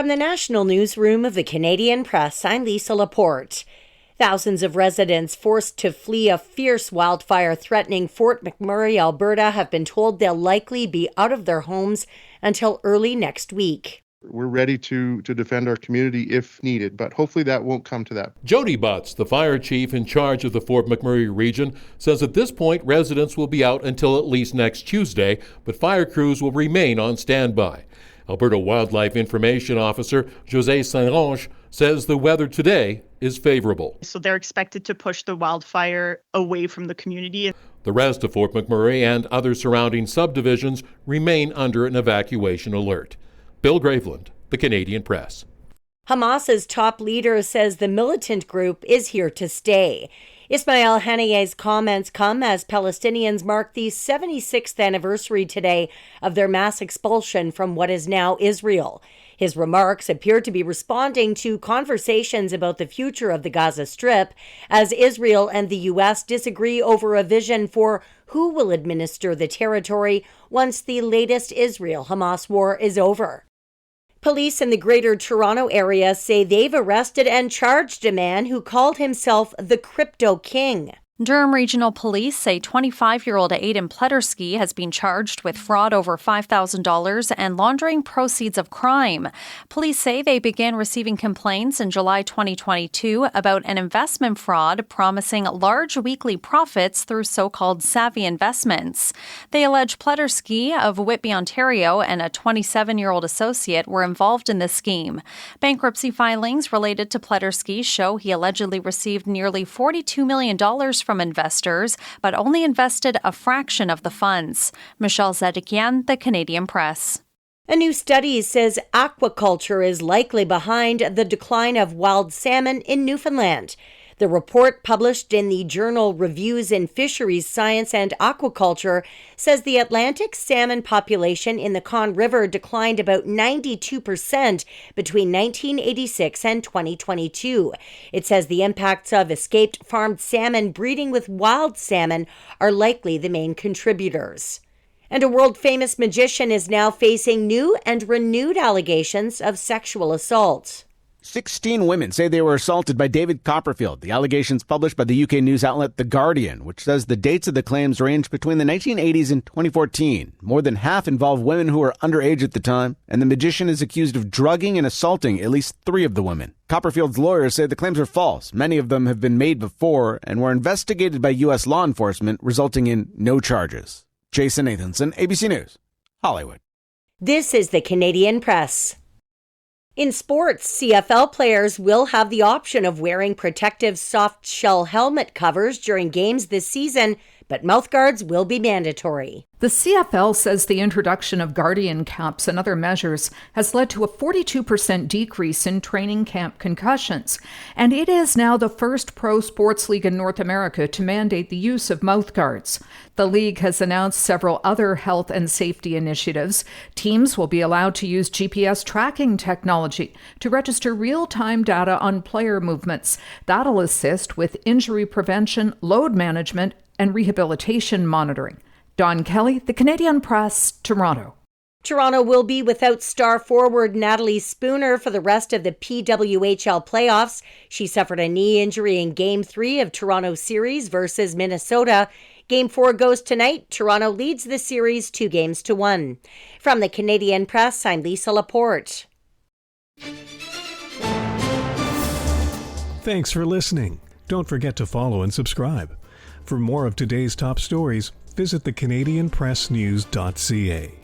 From the National Newsroom of the Canadian Press, I'm Lisa Laporte. Thousands of residents forced to flee a fierce wildfire threatening Fort McMurray, Alberta, have been told they'll likely be out of their homes until early next week. We're ready to defend our community if needed, but hopefully that won't come to that. Jody Butts, the fire chief in charge of the Fort McMurray region, says at this point residents will be out until at least next Tuesday, but fire crews will remain on standby. Alberta Wildlife Information Officer José Saint-Onge says the weather today is favorable. So they're expected to push the wildfire away from the community. The rest of Fort McMurray and other surrounding subdivisions remain under an evacuation alert. Bill Graveland, the Canadian Press. Hamas's top leader says the militant group is here to stay. Ismail Haniyeh's comments come as Palestinians mark the 76th anniversary today of their mass expulsion from what is now Israel. His remarks appear to be responding to conversations about the future of the Gaza Strip as Israel and the U.S. disagree over a vision for who will administer the territory once the latest Israel-Hamas war is over. Police in the Greater Toronto Area say they've arrested and charged a man who called himself the Crypto King. Durham Regional Police say 25-year-old Aidan Pledersky has been charged with fraud over $5,000 and laundering proceeds of crime. Police say they began receiving complaints in July 2022 about an investment fraud promising large weekly profits through so-called savvy investments. They allege Pledersky of Whitby, Ontario, and a 27-year-old associate were involved in the scheme. Bankruptcy filings related to Pledersky show he allegedly received nearly $42 million from investors, but only invested a fraction of the funds. Michelle Zedekian, the Canadian Press. A new study says aquaculture is likely behind the decline of wild salmon in Newfoundland. The report, published in the journal Reviews in Fisheries Science and Aquaculture, says the Atlantic salmon population in the Conn River declined about 92% between 1986 and 2022. It says the impacts of escaped farmed salmon breeding with wild salmon are likely the main contributors. And a world-famous magician is now facing new and renewed allegations of sexual assault. 16 women say they were assaulted by David Copperfield. The allegations published by the UK news outlet The Guardian, which says the dates of the claims range between the 1980s and 2014. More than half involve women who were underage at the time, and the magician is accused of drugging and assaulting at least 3 of the women. Copperfield's lawyers say the claims are false. Many of them have been made before and were investigated by U.S. law enforcement, resulting in no charges. Jason Nathanson, ABC News, Hollywood. This is the Canadian Press. In sports, CFL players will have the option of wearing protective soft shell helmet covers during games this season, but mouthguards will be mandatory. The CFL says the introduction of Guardian caps and other measures has led to a 42% decrease in training camp concussions, and it is now the first pro sports league in North America to mandate the use of mouthguards. The league has announced several other health and safety initiatives. Teams will be allowed to use GPS tracking technology to register real-time data on player movements. That'll assist with injury prevention, load management, and rehabilitation monitoring. Don Kelly, the Canadian Press, Toronto. Toronto will be without star forward Natalie Spooner for the rest of the PWHL playoffs. She suffered a knee injury in Game 3 of Toronto's series versus Minnesota. Game 4 goes tonight. Toronto leads the series 2-1. From the Canadian Press, I'm Lisa Laporte. Thanks for listening. Don't forget to follow and subscribe. For more of today's top stories, visit thecanadianpressnews.ca.